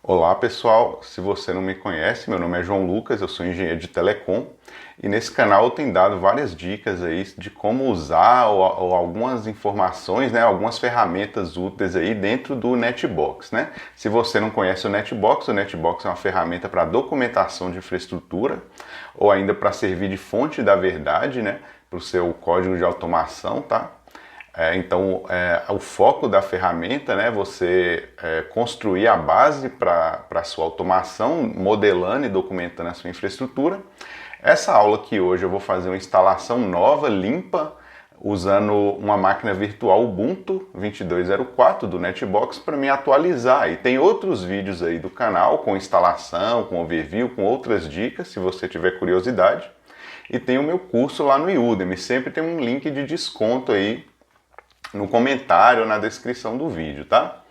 Olá pessoal, se você não me conhece, meu nome é João Lucas, eu sou engenheiro de telecom e nesse canal eu tenho dado várias dicas aí de como usar ou algumas informações, né, algumas ferramentas úteis aí dentro do Netbox, né? Se você não conhece o Netbox é uma ferramenta para documentação de infraestrutura ou ainda para servir de fonte da verdade, né, para o seu código de automação, tá? Então, o foco da ferramenta, né, você construir a base para a sua automação, modelando e documentando a sua infraestrutura. Essa aula aqui hoje eu vou fazer uma instalação nova, limpa, usando uma máquina virtual Ubuntu 22.04 do Netbox para me atualizar. E tem outros vídeos aí do canal com instalação, com overview, com outras dicas, se você tiver curiosidade. E tem o meu curso lá no Udemy, sempre tem um link de desconto aí no comentário ou na descrição do vídeo, tá?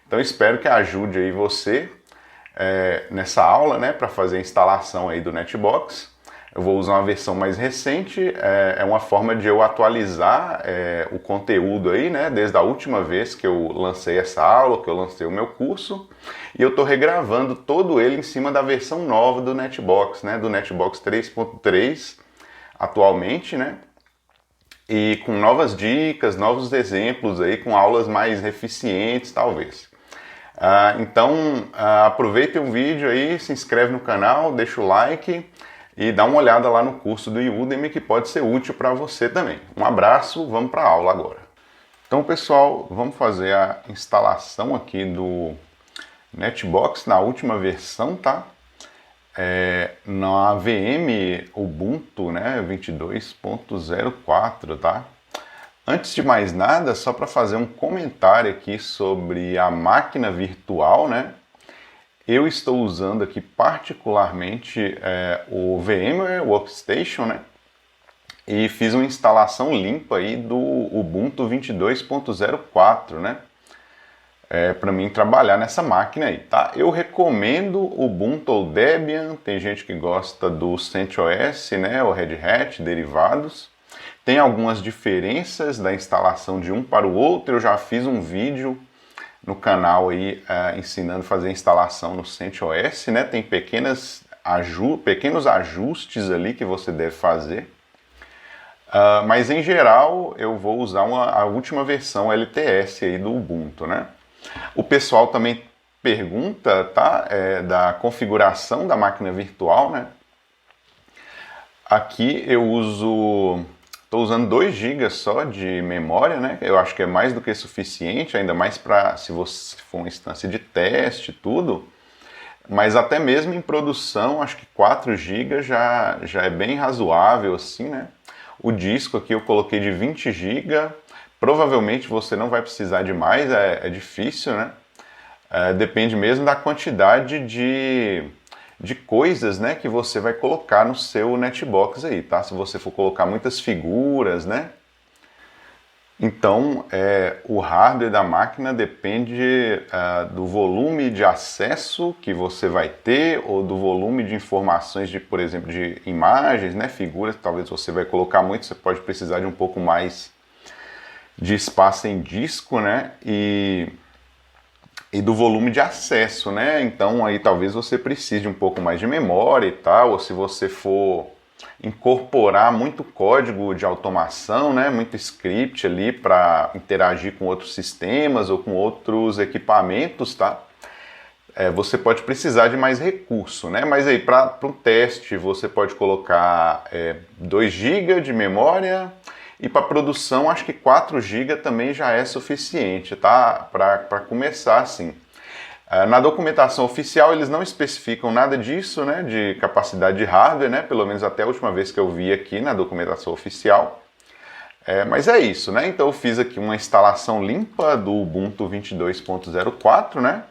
Então espero que ajude aí você nessa aula, né, para fazer a instalação aí do Netbox. Eu vou usar uma versão mais recente, é uma forma de eu atualizar o conteúdo aí, né, desde a última vez que eu lancei essa aula, que eu lancei o meu curso, e eu estou regravando todo ele em cima da versão nova do Netbox, né, do Netbox 3.3 atualmente, né, e com novas dicas, novos exemplos aí, com aulas mais eficientes talvez. Então aproveite o vídeo aí, se inscreve no canal, deixa o like e dá uma olhada lá no curso do Udemy que pode ser útil para você também. Um abraço, vamos para a aula agora. Então pessoal, vamos fazer a instalação aqui do Netbox na última versão, tá? Na VM Ubuntu, né, 22.04, tá? Antes de mais nada, só para fazer um comentário aqui sobre a máquina virtual, né? Eu estou usando aqui particularmente o VMware Workstation, né? E fiz uma instalação limpa aí do Ubuntu 22.04, né? Para mim trabalhar nessa máquina aí, tá? Eu recomendo o Ubuntu ou Debian, tem gente que gosta do CentOS, né, o Red Hat, derivados. Tem algumas diferenças da instalação de um para o outro, eu já fiz um vídeo no canal aí ensinando a fazer a instalação no CentOS, né? Tem pequenos ajustes ali que você deve fazer. Mas em geral eu vou usar a última versão LTS aí do Ubuntu, né? O pessoal também pergunta, tá? Da configuração da máquina virtual, né? Aqui eu estou usando 2 GB só de memória, né? Eu acho que é mais do que suficiente, ainda mais para se você for uma instância de teste e tudo. Mas até mesmo em produção, acho que 4 GB já é bem razoável assim, né? O disco aqui eu coloquei de 20 GB. Provavelmente você não vai precisar de mais, é difícil, né? Depende mesmo da quantidade de coisas, né, que você vai colocar no seu Netbox aí, tá? Se você for colocar muitas figuras, né? Então, o hardware da máquina depende do volume de acesso que você vai ter ou do volume de informações de, por exemplo, de imagens, né, figuras, talvez você vai colocar muito, você pode precisar de um pouco mais de espaço em disco, né, e do volume de acesso, né? Então aí talvez você precise de um pouco mais de memória e tal, ou se você for incorporar muito código de automação, né, muito script ali para interagir com outros sistemas ou com outros equipamentos, tá? Você pode precisar de mais recurso, né? Mas aí para o teste você pode colocar 2 GB de memória. E para produção, acho que 4 GB também já é suficiente, tá? Para começar assim. Na documentação oficial, eles não especificam nada disso, né? De capacidade de hardware, né? Pelo menos até a última vez que eu vi aqui na documentação oficial. Mas é isso, né? Então eu fiz aqui uma instalação limpa do Ubuntu 22.04, né?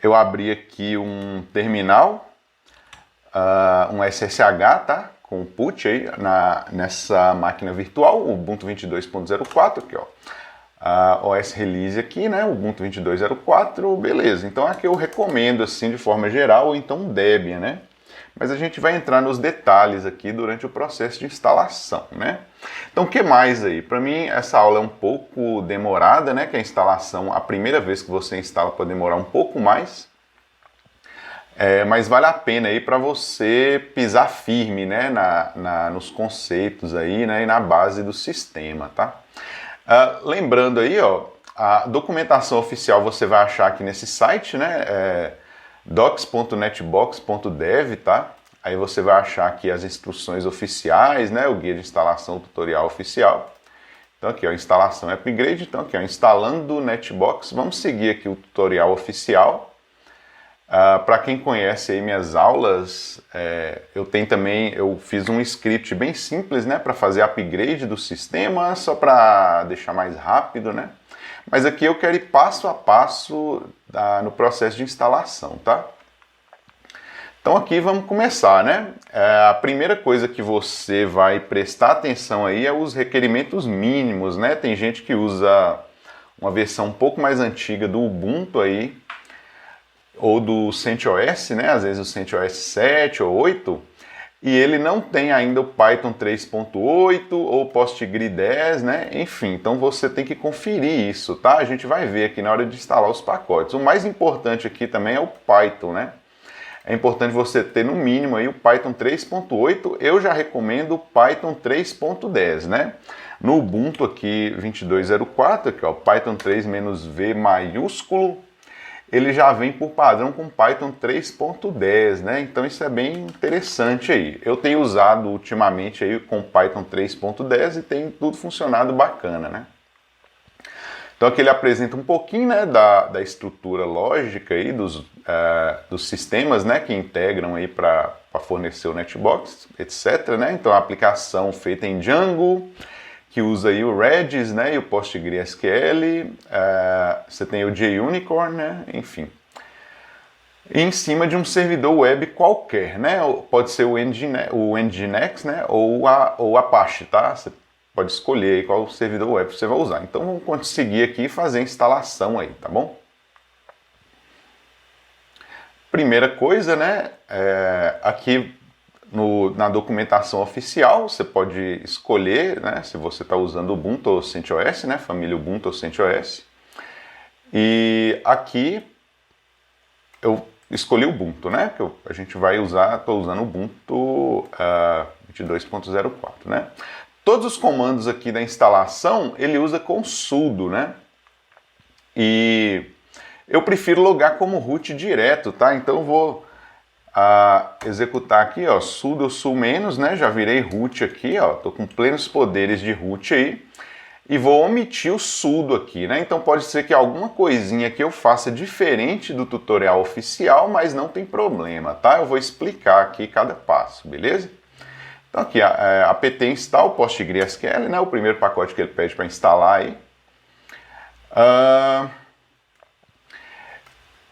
Eu abri aqui um terminal, um SSH, tá? Com o put aí nessa máquina virtual, o Ubuntu 22.04, aqui ó, a OS Release aqui, né, Ubuntu 22.04, beleza. Então aqui eu recomendo assim de forma geral, ou então Debian, né, mas a gente vai entrar nos detalhes aqui durante o processo de instalação, né. Então o que mais aí? Para mim essa aula é um pouco demorada, né, que a instalação, a primeira vez que você instala pode demorar um pouco mais. mas vale a pena aí para você pisar firme, né, nos conceitos aí, né, e na base do sistema, tá? Lembrando aí, ó, a documentação oficial você vai achar aqui nesse site, né, docs.netbox.dev, tá? Aí você vai achar aqui as instruções oficiais, né, o guia de instalação tutorial oficial. Então aqui, ó, instalação upgrade, então aqui, ó, instalando o Netbox, vamos seguir aqui o tutorial oficial. Para quem conhece aí minhas aulas, eu fiz um script bem simples, né, para fazer upgrade do sistema, só para deixar mais rápido, né? Mas aqui eu quero ir passo a passo no processo de instalação, tá? Então aqui vamos começar, né? A primeira coisa que você vai prestar atenção aí é os requerimentos mínimos, né? Tem gente que usa uma versão um pouco mais antiga do Ubuntu aí, ou do CentOS, né? Às vezes o CentOS 7 ou 8, e ele não tem ainda o Python 3.8 ou PostgreSQL 10, né? Enfim, então você tem que conferir isso, tá? A gente vai ver aqui na hora de instalar os pacotes. O mais importante aqui também é o Python, né? É importante você ter no mínimo aí o Python 3.8, eu já recomendo o Python 3.10, né? No Ubuntu aqui 2204, aqui ó, Python 3-V maiúsculo, ele já vem por padrão com Python 3.10, né? Então isso é bem interessante aí. Eu tenho usado ultimamente aí com Python 3.10 e tem tudo funcionado bacana, né? Então aqui ele apresenta um pouquinho, né, da estrutura lógica aí dos sistemas, né, que integram aí para fornecer o Netbox, etc, né? Então a aplicação feita em Django, que usa aí o Redis, né, e o PostgreSQL, você tem o JUnicorn, né, enfim. E em cima de um servidor web qualquer, né, pode ser o Nginx, né, ou Apache, tá? Você pode escolher aí qual servidor web você vai usar. Então vamos conseguir aqui e fazer a instalação aí, tá bom? Primeira coisa, né, aqui na documentação oficial, você pode escolher, né, se você está usando Ubuntu ou CentOS, né, família Ubuntu ou CentOS. E aqui eu escolhi o Ubuntu, né, que a gente vai usar, estou usando o Ubuntu 22.04, né. Todos os comandos aqui da instalação, ele usa com sudo, né, e eu prefiro logar como root direto, tá, então eu vou executar aqui, ó, sudo eu sou menos, né, já virei root aqui, ó, tô com plenos poderes de root aí, e vou omitir o sudo aqui, né, então pode ser que alguma coisinha que eu faça diferente do tutorial oficial, mas não tem problema, tá, eu vou explicar aqui cada passo, beleza? Então aqui, apt install PostgreSQL, né, o primeiro pacote que ele pede para instalar aí.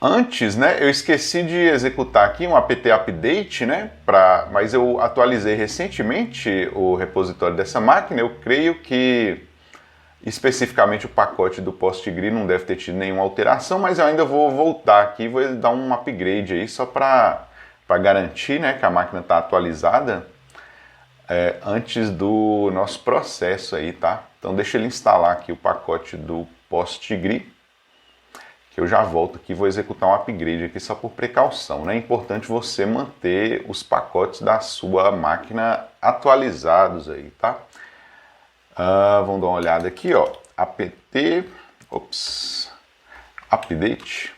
Antes, né, eu esqueci de executar aqui um apt update, né, mas eu atualizei recentemente o repositório dessa máquina. Eu creio que especificamente o pacote do PostgreSQL não deve ter tido nenhuma alteração, mas eu ainda vou voltar aqui e vou dar um upgrade aí só para garantir, né, que a máquina está atualizada antes do nosso processo aí, tá? Então deixa ele instalar aqui o pacote do PostgreSQL, que eu já volto aqui e vou executar um upgrade aqui só por precaução, né? É importante você manter os pacotes da sua máquina atualizados aí, tá? Vamos dar uma olhada aqui, ó, update.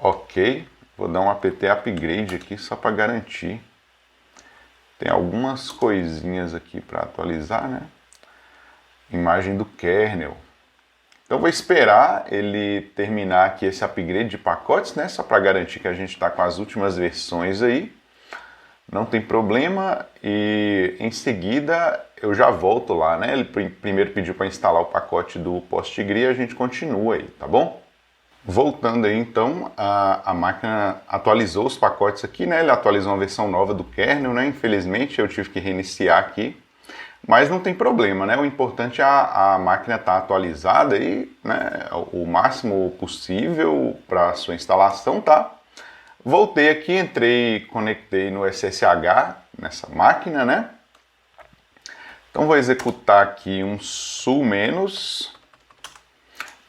Ok, vou dar um apt upgrade aqui só para garantir. Tem algumas coisinhas aqui para atualizar, né? Imagem do kernel. Então vou esperar ele terminar aqui esse upgrade de pacotes, né? Só para garantir que a gente está com as últimas versões aí. Não tem problema. E em seguida eu já volto lá, né? Ele primeiro pediu para instalar o pacote do PostgreSQL e a gente continua aí, tá bom? Voltando aí então, a máquina atualizou os pacotes aqui, né? Ele atualizou uma versão nova do kernel, né? Infelizmente eu tive que reiniciar aqui, mas não tem problema, né? O importante é a máquina estar atualizada aí, né? O máximo possível para a sua instalação, tá? Voltei aqui, entrei, conectei no SSH nessa máquina, né? Então vou executar aqui um sul menos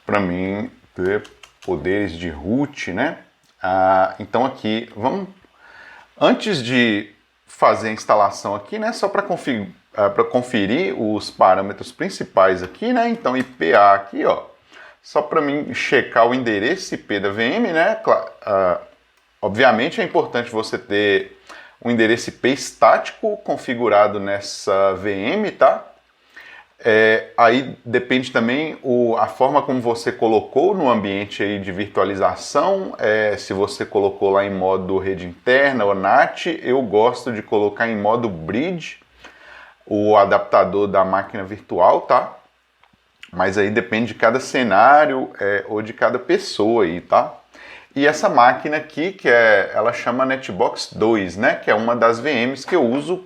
para mim ter poderes de root, né? Então aqui, vamos, antes de fazer a instalação aqui, né? Só para conferir os parâmetros principais aqui, né? Então IPA aqui, ó, só para mim checar o endereço IP da VM, né? Obviamente é importante você ter um endereço IP estático configurado nessa VM, tá? Aí depende também a forma como você colocou no ambiente aí de virtualização, se você colocou lá em modo rede interna ou NAT. Eu gosto de colocar em modo bridge, o adaptador da máquina virtual, tá? Mas aí depende de cada cenário ou de cada pessoa aí, tá? E essa máquina aqui, ela chama NetBox 2, né? Que é uma das VMs que eu uso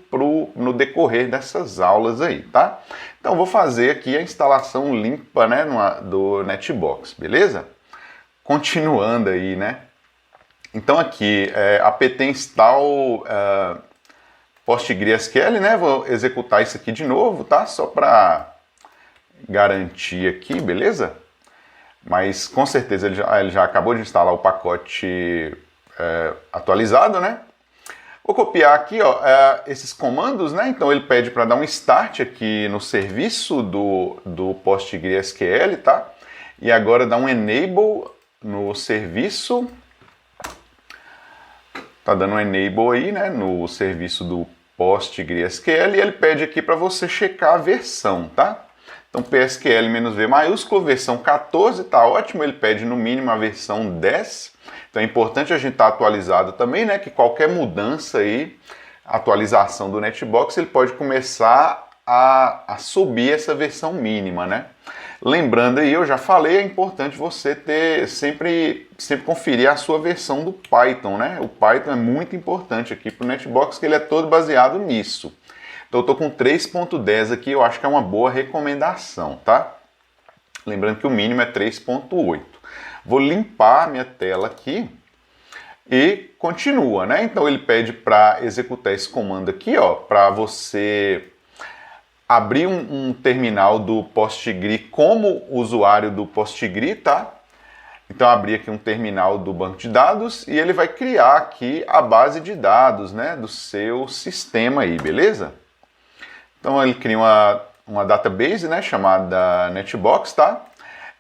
no decorrer dessas aulas aí, tá? Então vou fazer aqui a instalação limpa, né, do NetBox, beleza? Continuando aí, né? Então aqui, apt install PostgreSQL, né? Vou executar isso aqui de novo, tá? Só para garantir aqui, beleza? Mas com certeza ele já acabou de instalar o pacote atualizado, né? Vou copiar aqui, ó, esses comandos, né? Então ele pede para dar um start aqui no serviço do PostgreSQL, tá? E agora dá um enable no serviço. Tá dando um enable aí, né? No serviço do PostgreSQL, e ele pede aqui para você checar a versão, tá? Então, PSQL-V maiúsculo, versão 14, tá ótimo. Ele pede no mínimo a versão 10. Então é importante a gente estar atualizado também, né? Que qualquer mudança aí, atualização do NetBox, ele pode começar a subir essa versão mínima, né? Lembrando aí, eu já falei, é importante você ter sempre conferir a sua versão do Python, né? O Python é muito importante aqui para o NetBox, que ele é todo baseado nisso. Então eu estou com 3.10 aqui, eu acho que é uma boa recomendação, tá? Lembrando que o mínimo é 3.8. Vou limpar a minha tela aqui e continua, né? Então ele pede para executar esse comando aqui, ó, para você abrir um terminal do Postgre como usuário do Postgre, tá? Então abrir aqui um terminal do banco de dados e ele vai criar aqui a base de dados, né, do seu sistema aí, beleza? Então ele cria uma database, né, chamada NetBox, tá?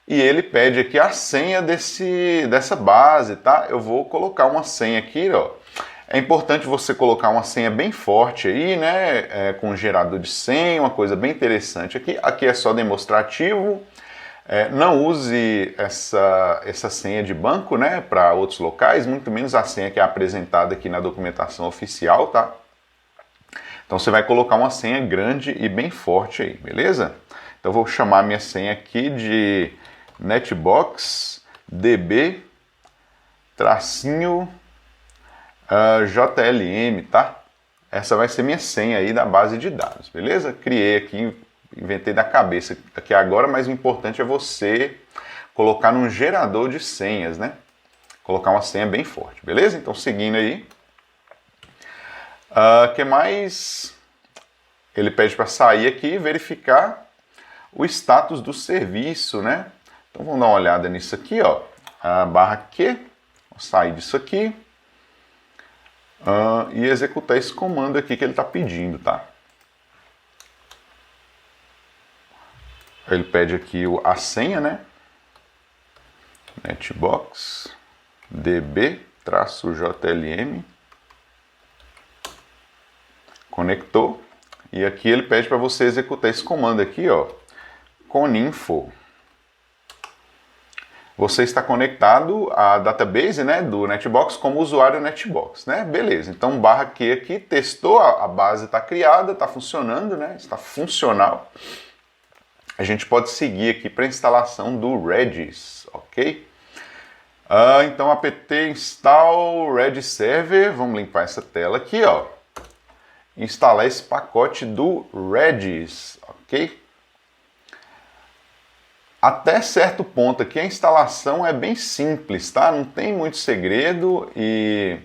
E ele pede aqui a senha dessa base, tá? Eu vou colocar uma senha aqui, ó. É importante você colocar uma senha bem forte aí, né? Com um gerador de senha, uma coisa bem interessante aqui. Aqui é só demonstrativo. Não use essa senha de banco, né, para outros locais, muito menos a senha que é apresentada aqui na documentação oficial, tá? Então você vai colocar uma senha grande e bem forte aí, beleza? Então eu vou chamar minha senha aqui de netbox db JLM, tá? Essa vai ser minha senha aí da base de dados, beleza? Criei aqui, inventei da cabeça aqui agora, mas o importante é você colocar num gerador de senhas, né? Colocar uma senha bem forte, beleza? Então seguindo aí. Que mais? Ele pede para sair aqui e verificar o status do serviço, né? Então vamos dar uma olhada nisso aqui, ó. /Q, vou sair disso aqui e executar esse comando aqui que ele está pedindo, tá? Ele pede aqui a senha, né? Netbox db-jlm. Conectou. E aqui ele pede para você executar esse comando aqui, ó, coninfo. Você está conectado à database, né, do NetBox como usuário NetBox, né? Beleza. Então /Q aqui testou, a base está criada, está funcionando, né? Está funcional. A gente pode seguir aqui para a instalação do Redis, ok? Então apt install Redis server. Vamos limpar essa tela aqui, ó. Instalar esse pacote do Redis, ok? Até certo ponto aqui a instalação é bem simples, tá? Não tem muito segredo e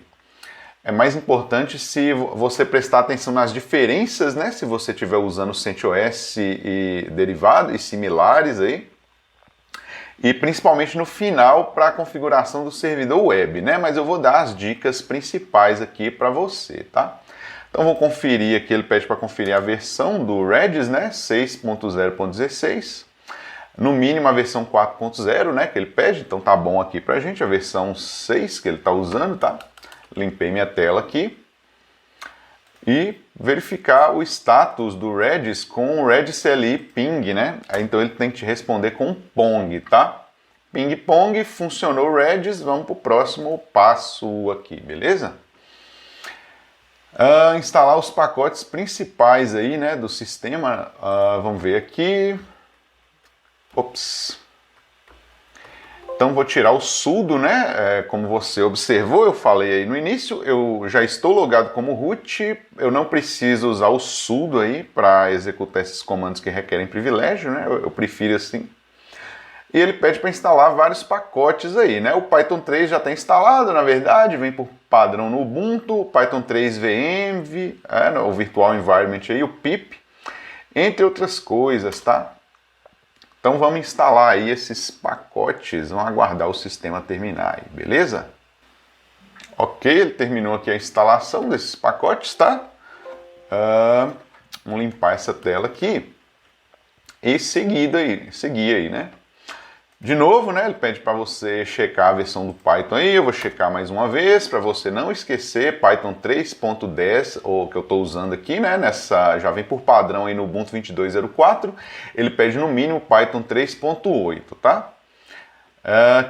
é mais importante se você prestar atenção nas diferenças, né? Se você estiver usando o CentOS e derivado e similares aí. E principalmente no final para a configuração do servidor web, né? Mas eu vou dar as dicas principais aqui para você, tá? Então vou conferir aqui, ele pede para conferir a versão do Redis, né? 6.0.16. No mínimo a versão 4.0, né? Que ele pede, então tá bom aqui pra gente, a versão 6 que ele tá usando, tá? Limpei minha tela aqui. E verificar o status do Redis com o Redis CLI ping, né? Aí, então ele tem que te responder com pong, tá? Ping pong, funcionou o Redis, vamos para o próximo passo aqui, beleza? Instalar os pacotes principais aí, né, do sistema. Vamos ver aqui. Ops. Então vou tirar o sudo, né? Como você observou, eu falei aí no início, eu já estou logado como root, eu não preciso usar o sudo aí para executar esses comandos que requerem privilégio, né? Eu prefiro assim. E ele pede para instalar vários pacotes aí, né? O Python 3 já está instalado, na verdade, vem por padrão no Ubuntu, o Python 3 VEnv, o Virtual Environment aí, o pip, entre outras coisas, tá? Então vamos instalar aí esses pacotes, vamos aguardar o sistema terminar aí, beleza? Ok, ele terminou aqui a instalação desses pacotes, tá? Vamos limpar essa tela aqui e seguir aí, né? De novo, né, ele pede para você checar a versão do Python aí, eu vou checar mais uma vez, para você não esquecer, Python 3.10, o que eu estou usando aqui, né, já vem por padrão aí no Ubuntu 22.04, ele pede no mínimo Python 3.8, tá?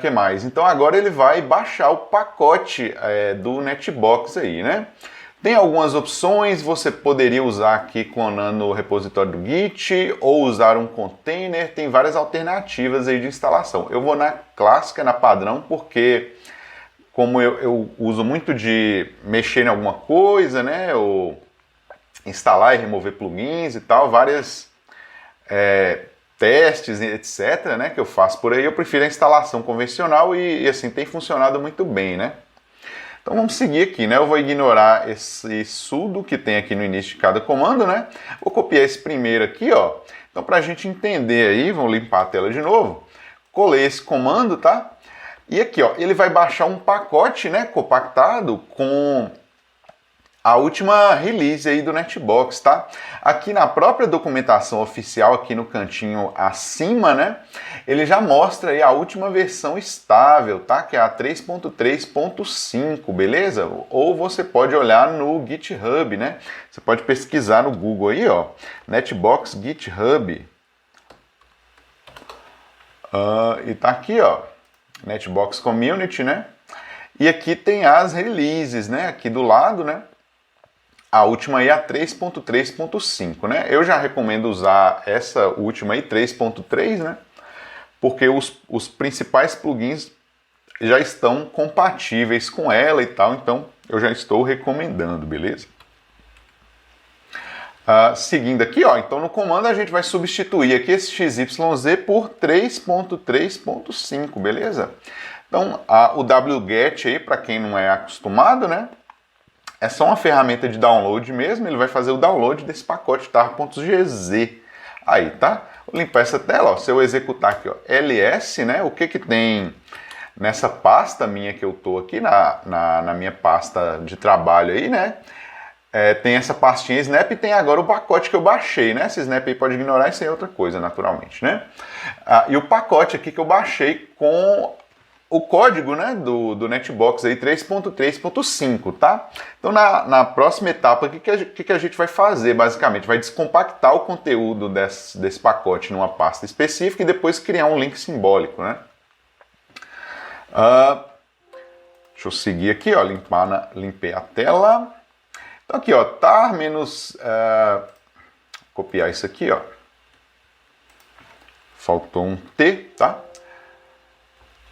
Que mais? Então agora ele vai baixar o pacote do Netbox aí, né? Tem algumas opções, você poderia usar aqui clonando o repositório do Git ou usar um container, tem várias alternativas aí de instalação. Eu vou na clássica, na padrão, porque como eu uso muito de mexer em alguma coisa, né, ou instalar e remover plugins e tal, várias testes, etc, né, que eu faço por aí, eu prefiro a instalação convencional e assim, tem funcionado muito bem, né. Então vamos seguir aqui, né? Eu vou ignorar esse sudo que tem aqui no início de cada comando, né? Vou copiar esse primeiro aqui, ó. Então para a gente entender aí, vamos limpar a tela de novo. Colei esse comando, tá? E aqui, ó, ele vai baixar um pacote, né, compactado com a última release aí do Netbox, tá? Aqui na própria documentação oficial, aqui no cantinho acima, né? Ele já mostra aí a última versão estável, tá? Que é a 3.3.5, beleza? Ou você pode olhar no GitHub, né? Você pode pesquisar no Google aí, ó. Netbox GitHub. E tá aqui, ó. Netbox Community, né? E aqui tem as releases, né? Aqui do lado, né? A última aí é a 3.3.5, né? Eu já recomendo usar essa última aí, 3.3, né? Porque os principais plugins já estão compatíveis com ela e tal, então eu já estou recomendando, beleza? Seguindo aqui, ó, então no comando a gente vai substituir aqui esse XYZ por 3.3.5, beleza? Então o wget aí, para quem não é acostumado, né? É só uma ferramenta de download mesmo, ele vai fazer o download desse pacote tar.gz. Aí, tá? Vou limpar essa tela, ó. Se eu executar aqui, ó, ls, né? O que tem nessa pasta minha que eu tô aqui, na minha pasta de trabalho aí, né? Tem essa pastinha Snap e tem agora o pacote que eu baixei, né? Esse Snap aí pode ignorar, isso aí é outra coisa, naturalmente, né? E o pacote aqui que eu baixei com o código, né, do Netbox aí 3.3.5, tá? Então na próxima etapa, o que a gente vai fazer, basicamente? Vai descompactar o conteúdo desse pacote numa pasta específica e depois criar um link simbólico, né? Deixa eu seguir aqui, ó, limpei a tela. Então aqui, ó, tar menos... copiar isso aqui, ó. Faltou um T, tá?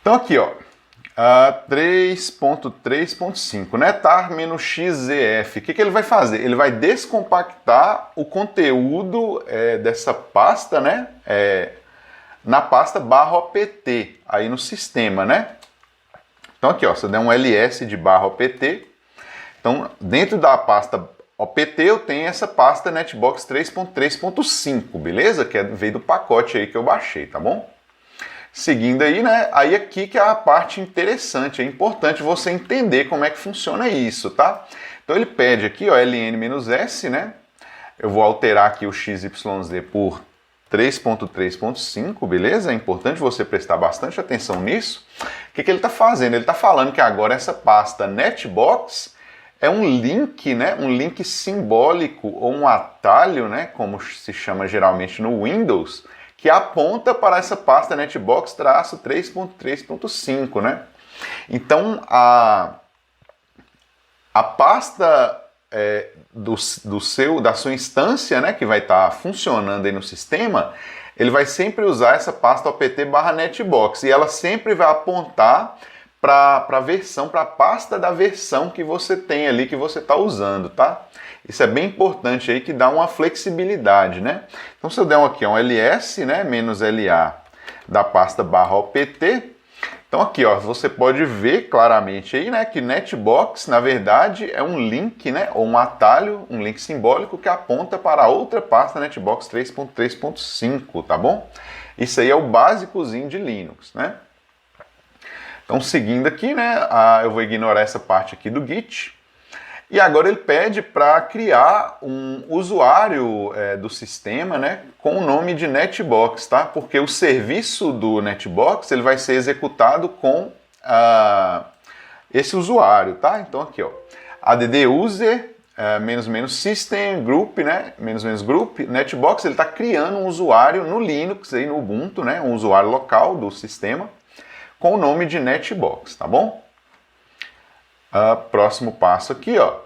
Então aqui, ó, 3.3.5, né, tar-xzf, o que ele vai fazer? Ele vai descompactar o conteúdo dessa pasta, né, na pasta /opt, aí no sistema, né. Então aqui, ó, você der um ls de /opt, Então, dentro da pasta OPT, eu tenho essa pasta Netbox 3.3.5, beleza? Que veio do pacote aí que eu baixei, tá bom? Seguindo aí, né? Aí aqui que é a parte interessante, é importante você entender como é que funciona isso, tá? Então ele pede aqui, ó, ln-s, né? Eu vou alterar aqui o XYZ por 3.3.5, beleza? É importante você prestar bastante atenção nisso. O que ele está fazendo? Ele está falando que agora essa pasta Netbox é um link, né? Um link simbólico ou um atalho, né? Como se chama geralmente no Windows, que aponta para essa pasta Netbox 3.3.5, né? Então a pasta da sua instância, né, que vai estar funcionando aí no sistema, ele vai sempre usar essa pasta opt/netbox e ela sempre vai apontar para a versão, para a pasta da versão que você tem ali, que você está usando, tá? Isso é bem importante aí, que dá uma flexibilidade, né? Então se eu der aqui um ls, né, -la da pasta /opt, então aqui, ó, você pode ver claramente aí, né, que Netbox, na verdade, é um link, né, ou um atalho, um link simbólico que aponta para outra pasta Netbox 3.3.5, tá bom? Isso aí é o básicozinho de Linux, né? Então, seguindo aqui, né, eu vou ignorar essa parte aqui do Git. E agora ele pede para criar um usuário do sistema, né, com o nome de Netbox, tá? Porque o serviço do Netbox ele vai ser executado com esse usuário, tá? Então aqui, ó, add user --system group, né, --group Netbox, ele está criando um usuário no Linux aí no Ubuntu, né, um usuário local do sistema com o nome de Netbox, tá bom? Próximo passo aqui, ó.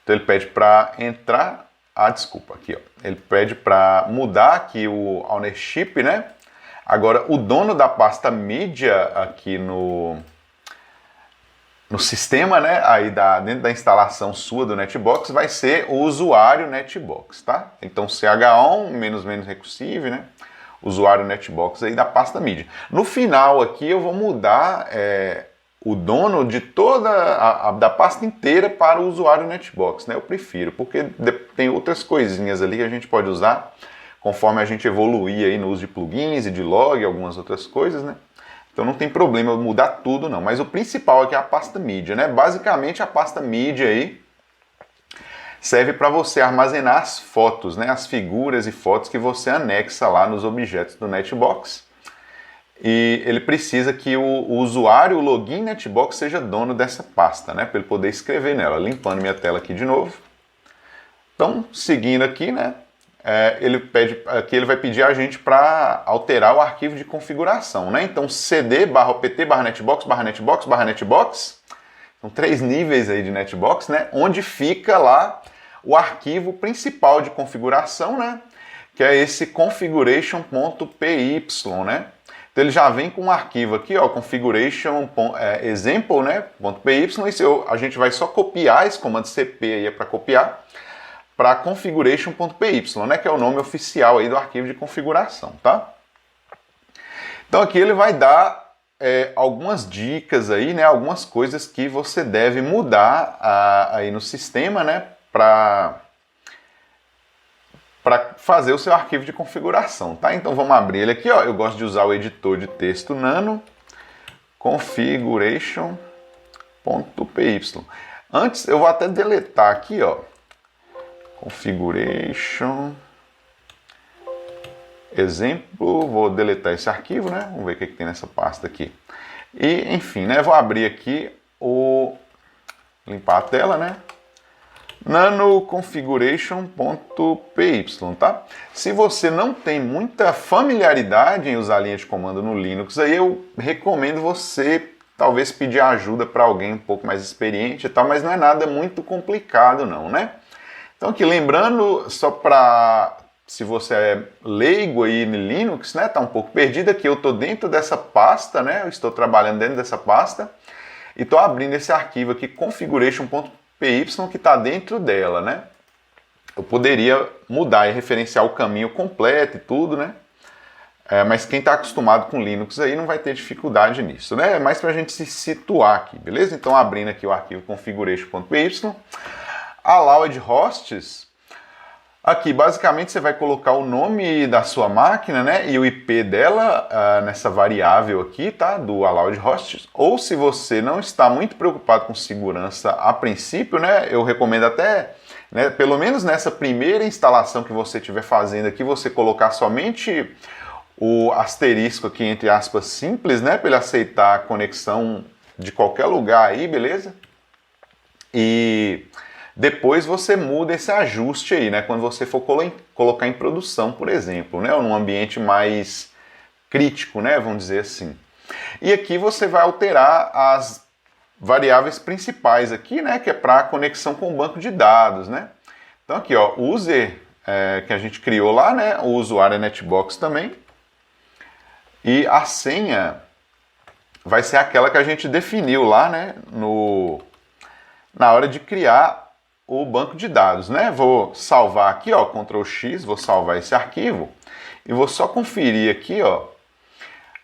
Então ele pede para entrar. Desculpa, aqui, ó. Ele pede para mudar aqui o ownership, né? Agora, o dono da pasta mídia aqui no sistema, né? Aí dentro da instalação sua do Netbox vai ser o usuário Netbox, tá? Então, ch-on, --, recursive, né? Usuário Netbox aí da pasta mídia. No final aqui eu vou mudar o dono de toda da pasta inteira para o usuário Netbox, né? Eu prefiro, porque tem outras coisinhas ali que a gente pode usar conforme a gente evoluir aí no uso de plugins e de log e algumas outras coisas, né? Então não tem problema eu mudar tudo não, mas o principal aqui é a pasta mídia, né? Basicamente a pasta mídia aí serve para você armazenar as fotos, né? As figuras e fotos que você anexa lá nos objetos do Netbox. E ele precisa que o usuário, o login Netbox, seja dono dessa pasta, né? Para ele poder escrever nela. Limpando minha tela aqui de novo. Então, seguindo aqui, né? Ele vai pedir a gente para alterar o arquivo de configuração, né? Então, cd/opt/netbox/netbox/netbox. São 3 níveis aí de Netbox, né? Onde fica lá o arquivo principal de configuração, né? Que é esse configuration.py, né? Então ele já vem com um arquivo aqui, ó, configuration.example, né, .py, e a gente vai só copiar esse comando cp aí para copiar para configuration.py, né, que é o nome oficial aí do arquivo de configuração, tá? Então aqui ele vai dar algumas dicas aí, né, algumas coisas que você deve mudar aí no sistema, né, para fazer o seu arquivo de configuração, tá? Então vamos abrir ele aqui, ó. Eu gosto de usar o editor de texto Nano, configuration.py. Antes eu vou até deletar aqui, ó, configuration exemplo, vou deletar esse arquivo, né? Vamos ver o que tem nessa pasta aqui. E, enfim, né? Vou abrir aqui limpar a tela, né? Nano configuration.py, tá? Se você não tem muita familiaridade em usar a linha de comando no Linux, aí eu recomendo você talvez pedir ajuda para alguém um pouco mais experiente e tal, mas não é nada muito complicado não, né? Então aqui lembrando, só para se você é leigo aí no Linux, né, tá um pouco perdido aqui, eu tô dentro dessa pasta, né? Eu estou trabalhando dentro dessa pasta e tô abrindo esse arquivo aqui configuration.py que está dentro dela, né? Eu poderia mudar e referenciar o caminho completo e tudo, né? Mas quem está acostumado com Linux aí não vai ter dificuldade nisso, né? É mais para a gente se situar aqui, beleza? Então, abrindo aqui o arquivo configuration.py, allowed hosts, aqui basicamente você vai colocar o nome da sua máquina, né? E o IP dela nessa variável aqui, tá? Do allowed hosts. Ou se você não está muito preocupado com segurança a princípio, né? Eu recomendo até, né, pelo menos nessa primeira instalação que você estiver fazendo aqui, você colocar somente o asterisco aqui, entre aspas, simples, né, para ele aceitar a conexão de qualquer lugar aí, beleza? E depois você muda esse ajuste aí, né, quando você for colocar em produção, por exemplo, né, ou num ambiente mais crítico, né, vamos dizer assim. E aqui você vai alterar as variáveis principais aqui, né, que é para a conexão com o banco de dados, né. Então aqui, ó, o user que a gente criou lá, né, o usuário é netbox também. E a senha vai ser aquela que a gente definiu lá, né, na hora de criar o banco de dados, né? Vou salvar aqui, ó, Ctrl X, vou salvar esse arquivo e vou só conferir aqui, ó,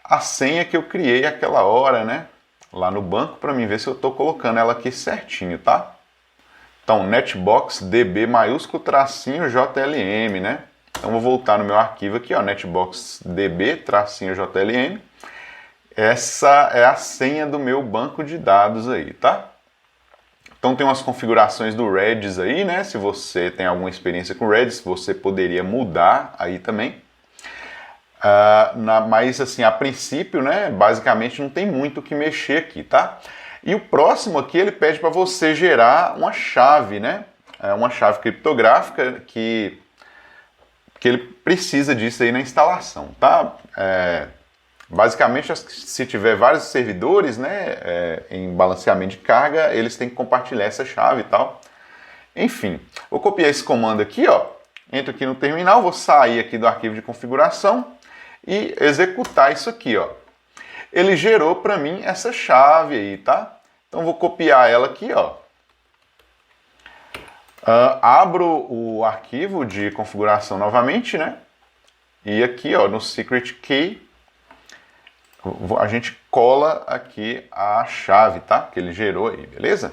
a senha que eu criei aquela hora, né, lá no banco, para mim ver se eu estou colocando ela aqui certinho, tá? Então, netbox db maiúsculo tracinho JLM, né? Então vou voltar no meu arquivo aqui, ó, netbox db tracinho JLM. Essa é a senha do meu banco de dados aí, tá? Então tem umas configurações do Redis aí, né? Se você tem alguma experiência com Redis, você poderia mudar aí também. Mas assim, a princípio, né, basicamente não tem muito o que mexer aqui, tá? E o próximo aqui, ele pede para você gerar uma chave, né? Uma chave criptográfica que ele precisa disso aí na instalação, tá? Basicamente, se tiver vários servidores, né, em balanceamento de carga, eles têm que compartilhar essa chave e tal. Enfim, vou copiar esse comando aqui, ó, entro aqui no terminal, vou sair aqui do arquivo de configuração e executar isso aqui, ó. Ele gerou para mim essa chave aí, tá? Então vou copiar ela aqui, ó. Abro o arquivo de configuração novamente, né? E aqui, ó, no secret key, a gente cola aqui a chave, tá? Que ele gerou aí, beleza?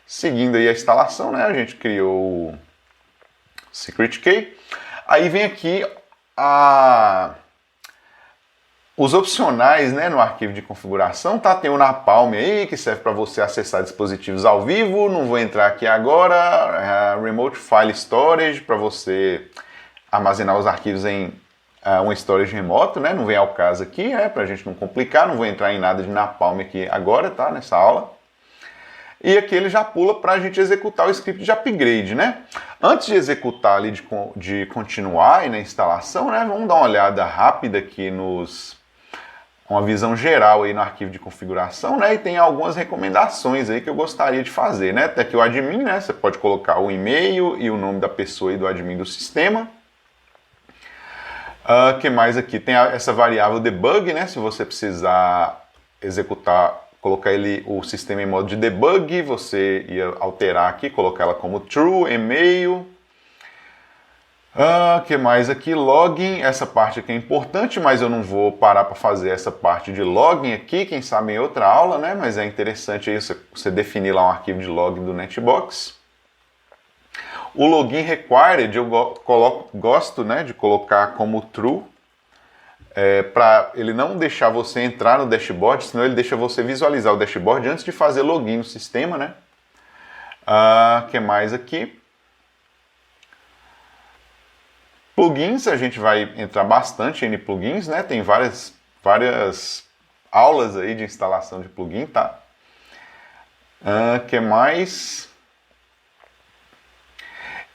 Seguindo aí a instalação, né? A gente criou o secret key. Aí vem aqui os opcionais, né, no arquivo de configuração, tá? Tem o Napalm aí, que serve para você acessar dispositivos ao vivo. Não vou entrar aqui agora. Remote File Storage, para você armazenar os arquivos em um storage remoto, né? Não vem ao caso aqui, né? Para a gente não complicar. Não vou entrar em nada de Napalm aqui agora, tá? Nessa aula. E aqui ele já pula para a gente executar o script de upgrade, né? Antes de executar ali, de continuar aí na instalação, né? Vamos dar uma olhada rápida aqui uma visão geral aí no arquivo de configuração, né? E tem algumas recomendações aí que eu gostaria de fazer, né? Tem aqui o admin, né? Você pode colocar o e-mail e o nome da pessoa e do admin do sistema. Que mais aqui? Tem essa variável debug, né? Se você precisar executar, colocar o sistema em modo de debug, você ia alterar aqui, colocar ela como true, e-mail. Que mais aqui? Login, essa parte aqui é importante, mas eu não vou parar para fazer essa parte de login aqui, quem sabe em outra aula, né? Mas é interessante aí você definir lá um arquivo de log do Netbox. O login required eu gosto, né, de colocar como true, para ele não deixar você entrar no dashboard, senão ele deixa você visualizar o dashboard antes de fazer login no sistema, né? Que mais aqui? Plugins, a gente vai entrar bastante em plugins, né? Tem várias aulas aí de instalação de plugin, tá? Que mais?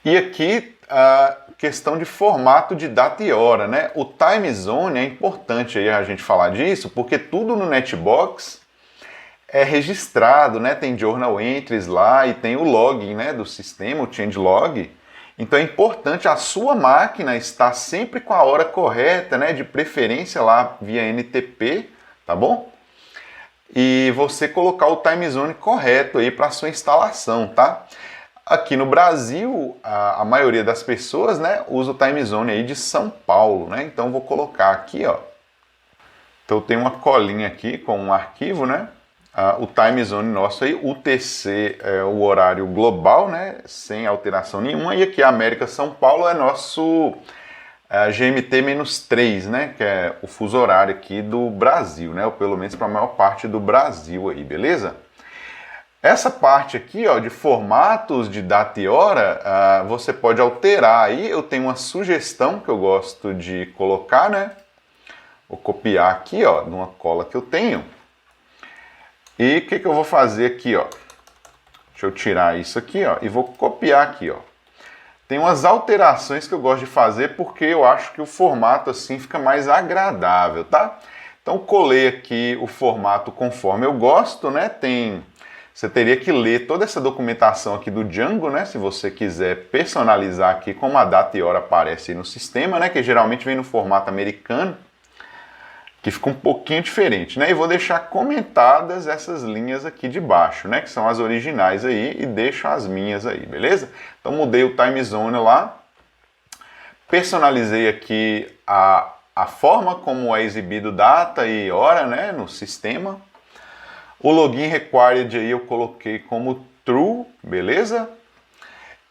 E aqui a questão de formato de data e hora, né? O time zone é importante aí a gente falar disso, porque tudo no Netbox é registrado, né? Tem journal entries lá e tem o login, né, do sistema, o changelog. Então é importante a sua máquina estar sempre com a hora correta, né? De preferência lá via NTP, tá bom? E você colocar o time zone correto aí para sua instalação, tá? Aqui no Brasil, a maioria das pessoas, né, usa o time zone aí de São Paulo, né? Então vou colocar aqui, ó, Então tem uma colinha aqui com um arquivo, né? O time zone nosso aí, UTC é o horário global, né? Sem alteração nenhuma. E aqui a América São Paulo é nosso GMT-3, né? Que é o fuso horário aqui do Brasil, né? Ou pelo menos para a maior parte do Brasil aí, beleza? Essa parte aqui, ó, de formatos de data e hora, você pode alterar aí. Eu tenho uma sugestão que eu gosto de colocar, né? Vou copiar aqui, ó, numa cola que eu tenho. E o que eu vou fazer aqui, ó? Deixa eu tirar isso aqui, ó, e vou copiar aqui, ó. Tem umas alterações que eu gosto de fazer porque eu acho que o formato assim fica mais agradável, tá? Então colei aqui o formato conforme eu gosto, né? Você teria que ler toda essa documentação aqui do Django, né? Se você quiser personalizar aqui como a data e hora aparece aí no sistema, né? Que geralmente vem no formato americano, que fica um pouquinho diferente, né? E vou deixar comentadas essas linhas aqui de baixo, né? Que são as originais aí, e deixo as minhas aí, beleza? Então mudei o time zone lá, personalizei aqui a forma como é exibido data e hora, né? No sistema. O login required aí eu coloquei como true, beleza?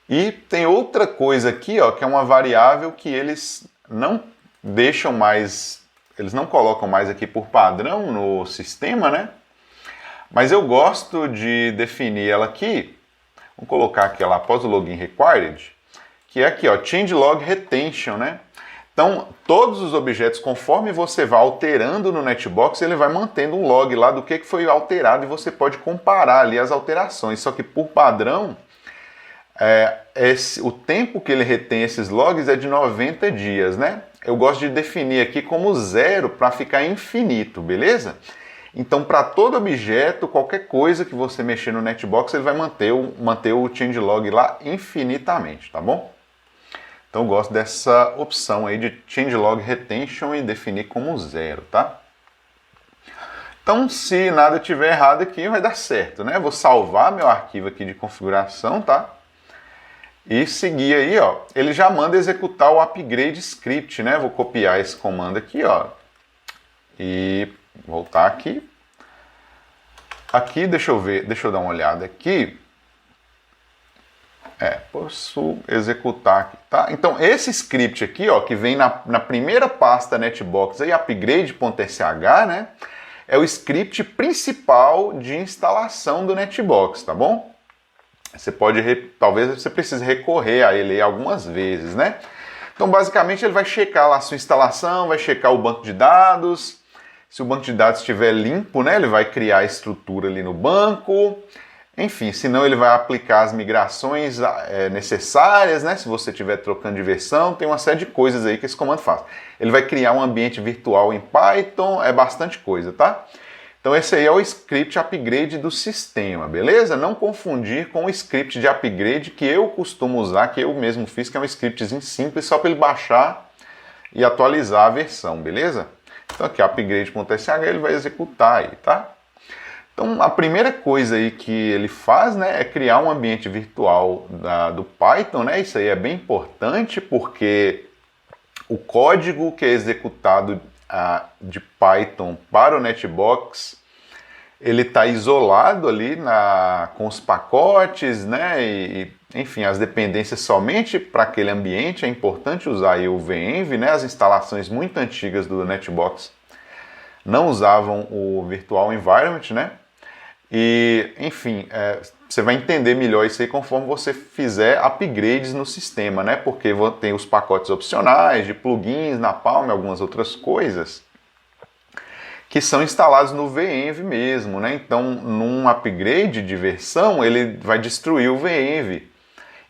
E tem outra coisa aqui, ó, que é uma variável que eles não deixam mais... Eles não colocam mais aqui por padrão no sistema, né? Mas eu gosto de definir ela aqui. Vou colocar aqui ela após o login required, que é aqui, ó, changelog retention, né? Então, todos os objetos, conforme você vai alterando no Netbox, ele vai mantendo um log lá do que foi alterado e você pode comparar ali as alterações. Só que por padrão, o tempo que ele retém esses logs é de 90 dias, né? Eu gosto de definir aqui como 0 para ficar infinito, beleza? Então, para todo objeto, qualquer coisa que você mexer no Netbox, ele vai manter o changelog lá infinitamente, tá bom? Então, eu gosto dessa opção aí de changelog retention e definir como 0, tá? Então, se nada tiver errado aqui, vai dar certo, né? Vou salvar meu arquivo aqui de configuração, tá? E seguir aí, ó, ele já manda executar o upgrade script, né? Vou copiar esse comando aqui, ó, e voltar aqui. Aqui, deixa eu ver, deixa eu dar uma olhada aqui. Posso executar aqui, tá? Então, esse script aqui, ó, que vem na primeira pasta Netbox aí, upgrade.sh, né? É o script principal de instalação do Netbox, tá bom? Você pode, talvez você precise recorrer a ele algumas vezes, né? Então, basicamente, ele vai checar lá a sua instalação, vai checar o banco de dados. Se o banco de dados estiver limpo, né, ele vai criar a estrutura ali no banco. Enfim, senão ele vai aplicar as migrações necessárias, né? Se você estiver trocando de versão, tem uma série de coisas aí que esse comando faz. Ele vai criar um ambiente virtual em Python, é bastante coisa, tá? Então esse aí é o script upgrade do sistema, beleza? Não confundir com o script de upgrade que eu costumo usar, que eu mesmo fiz, que é um scriptzinho simples, só para ele baixar e atualizar a versão, beleza? Então aqui, upgrade.sh, ele vai executar aí, tá? Então a primeira coisa aí que ele faz, né, é criar um ambiente virtual do Python, né? Isso aí é bem importante porque o código que é executado de Python para o Netbox, ele está isolado ali com os pacotes, né? Enfim, as dependências somente para aquele ambiente. É importante usar aí o venv, né? As instalações muito antigas do Netbox não usavam o Virtual Environment, né? E, enfim, você vai entender melhor isso aí conforme você fizer upgrades no sistema, né? Porque tem os pacotes opcionais, de plugins, Napalm, algumas outras coisas, que são instalados no venv mesmo, né? Então, num upgrade de versão, ele vai destruir o venv.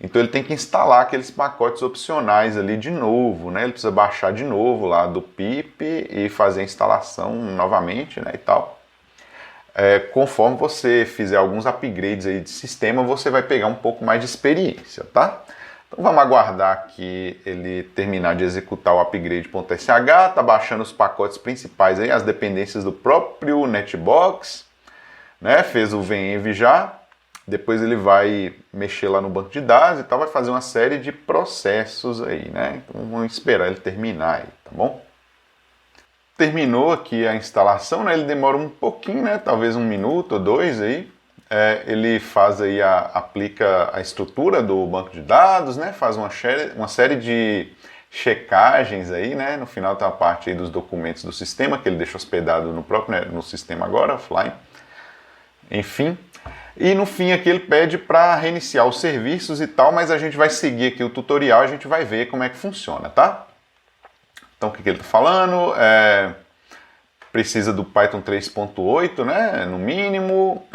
Então, ele tem que instalar aqueles pacotes opcionais ali de novo, né? Ele precisa baixar de novo lá do pip e fazer a instalação novamente, né? E tal. Conforme você fizer alguns upgrades aí de sistema, você vai pegar um pouco mais de experiência, tá? Então vamos aguardar que ele terminar de executar o upgrade.sh, tá baixando os pacotes principais aí, as dependências do próprio Netbox, né? Fez o venv já, depois ele vai mexer lá no banco de dados e tal, vai fazer uma série de processos aí, né? Então vamos esperar ele terminar aí, tá bom? terminou aqui a instalação, né? Ele demora um pouquinho, né? Talvez 1 minuto ou 2 aí. Ele faz aí, aplica a estrutura do banco de dados, né? Faz uma série de checagens aí, né? No final tem a parte aí dos documentos do sistema, que ele deixa hospedado no próprio, né, no sistema agora, offline. Enfim. E no fim aqui ele pede para reiniciar os serviços e tal, mas a gente vai seguir aqui o tutorial, a gente vai ver como é que funciona, tá? Então o que ele está falando? Precisa do Python 3.8, né? No mínimo.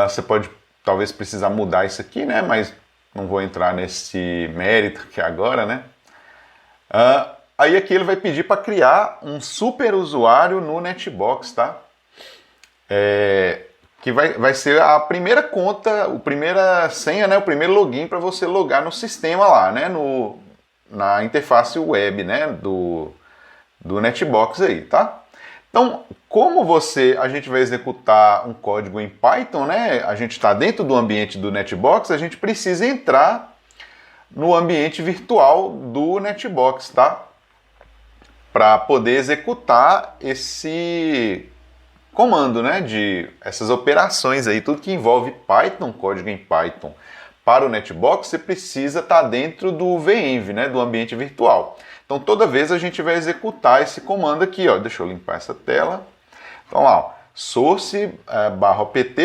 Você pode talvez precisar mudar isso aqui, né? Mas não vou entrar nesse mérito aqui agora, né? Aí aqui ele vai pedir para criar um super usuário no Netbox, tá? Que vai ser a primeira conta, a primeira senha, né? O primeiro login para você logar no sistema lá, né? Na interface web, né? Do Netbox aí, tá? Então, como a gente vai executar um código em Python, né? A gente está dentro do ambiente do Netbox, a gente precisa entrar no ambiente virtual do Netbox, tá? Para poder executar esse comando, né? De essas operações aí, tudo que envolve Python, código em Python. Para o Netbox, você precisa estar dentro do venv, né? Do ambiente virtual. Então, toda vez a gente vai executar esse comando aqui, ó. Deixa eu limpar essa tela. Então, lá, ó, source /opt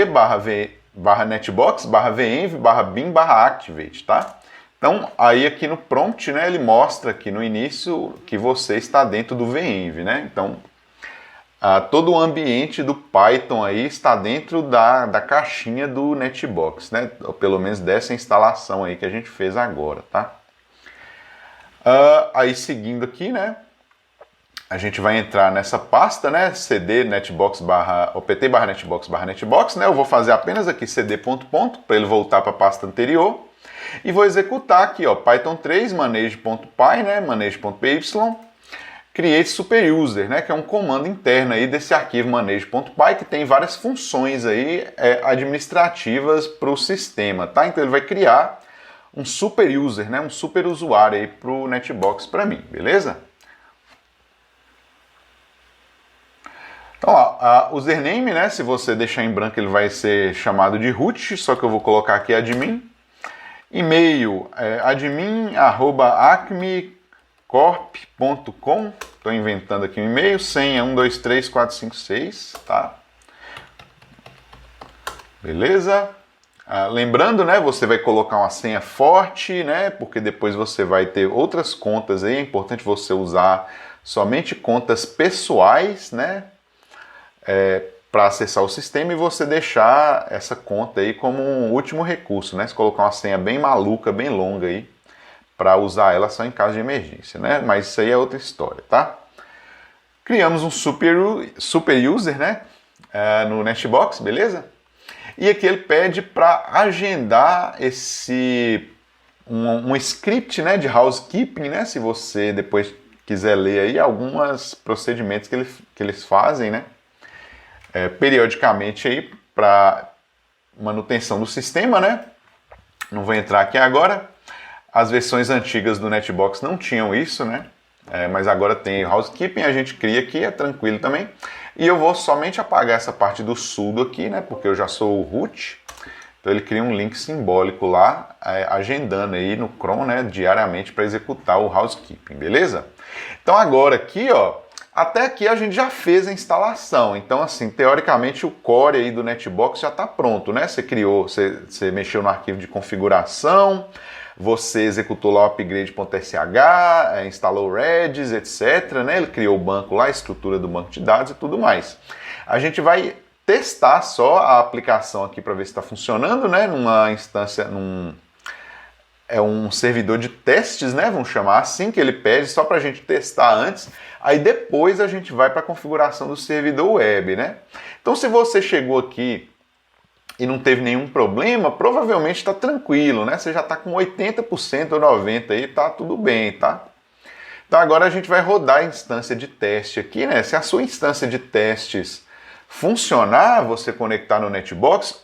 /netbox /venv /bin /activate, tá? Então, aí aqui no prompt, né, ele mostra aqui no início que você está dentro do venv, né? Então, todo o ambiente do Python aí está dentro da caixinha do Netbox, né? Ou pelo menos dessa instalação aí que a gente fez agora, tá? Aí seguindo aqui, né? A gente vai entrar nessa pasta, né? cd netbox opt netbox, né? Eu vou fazer apenas aqui cd ponto para ele voltar para a pasta anterior. E vou executar aqui, ó, Python 3 manage.py, né? manage.py, create super user, né? Que é um comando interno aí desse arquivo manage.py que tem várias funções aí administrativas para o sistema, tá? Então ele vai criar um super user, né? Um super usuário aí para o Netbox para mim, beleza? Então, ó, username, né? Se você deixar em branco, ele vai ser chamado de root, só que eu vou colocar aqui admin. E-mail, admin@acmecorp.com. Estou inventando aqui um e-mail. Senha 123456, tá? Beleza? Lembrando, né? Você vai colocar uma senha forte, né? Porque depois você vai ter outras contas aí. É importante você usar somente contas pessoais, né? Para acessar o sistema e você deixar essa conta aí como um último recurso, né? Se colocar uma senha bem maluca, bem longa aí, para usar ela só em caso de emergência, né? Mas isso aí é outra história, tá? Criamos um super user, né? No Netbox, beleza? E aqui ele pede para agendar um script, né, de housekeeping, né? Se você depois quiser ler aí alguns procedimentos que eles fazem, né? Periodicamente aí para manutenção do sistema, né? Não vou entrar aqui agora. As versões antigas do Netbox não tinham isso, né? Mas agora tem housekeeping, a gente cria aqui, é tranquilo também. E eu vou somente apagar essa parte do sudo aqui, né? Porque eu já sou o root. Então ele cria um link simbólico lá, agendando aí no cron, né? Diariamente para executar o housekeeping, beleza? Então agora aqui, ó. Até aqui a gente já fez a instalação, então assim, teoricamente o core aí do Netbox já está pronto, né? Você mexeu no arquivo de configuração, você executou lá o upgrade.sh, instalou o Redis, etc, né? Ele criou o banco lá, a estrutura do banco de dados e tudo mais. A gente vai testar só a aplicação aqui para ver se está funcionando, né? Numa instância, um servidor de testes, né? Vamos chamar assim, que ele pede só para a gente testar antes. Aí depois a gente vai para a configuração do servidor web, né? Então se você chegou aqui e não teve nenhum problema, provavelmente está tranquilo, né? Você já está com 80% ou 90% aí, tá tudo bem, tá? Então agora a gente vai rodar a instância de teste aqui, né? Se a sua instância de testes funcionar, você conectar no Netbox,